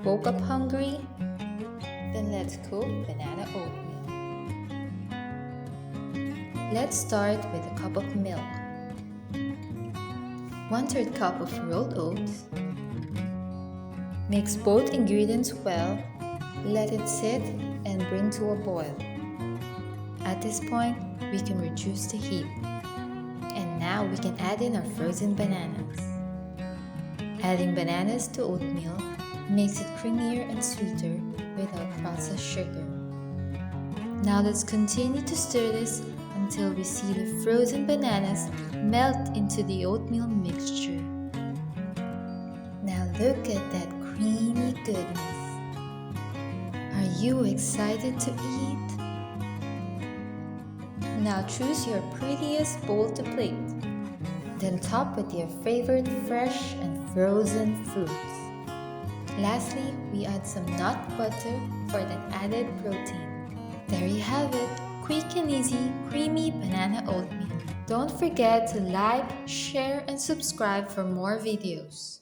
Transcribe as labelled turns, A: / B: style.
A: Woke up hungry? Then let's cook banana oatmeal. Let's start with a cup of milk, 1/3 cup of rolled oats. Mix both ingredients well, let it sit and bring to a boil. At this point, we can reduce the heat. And now we can add in our frozen bananas. Adding bananas to oatmeal makes it creamier and sweeter without processed sugar. Now let's continue to stir this until we see the frozen bananas melt into the oatmeal mixture. Now look at that creamy goodness. Are you excited to eat? Now choose your prettiest bowl to plate. Then top with your favorite fresh and frozen fruits. Lastly, we add some nut butter for that added protein. There you have it, quick and easy, creamy banana oatmeal. Don't forget to like, share, and subscribe for more videos.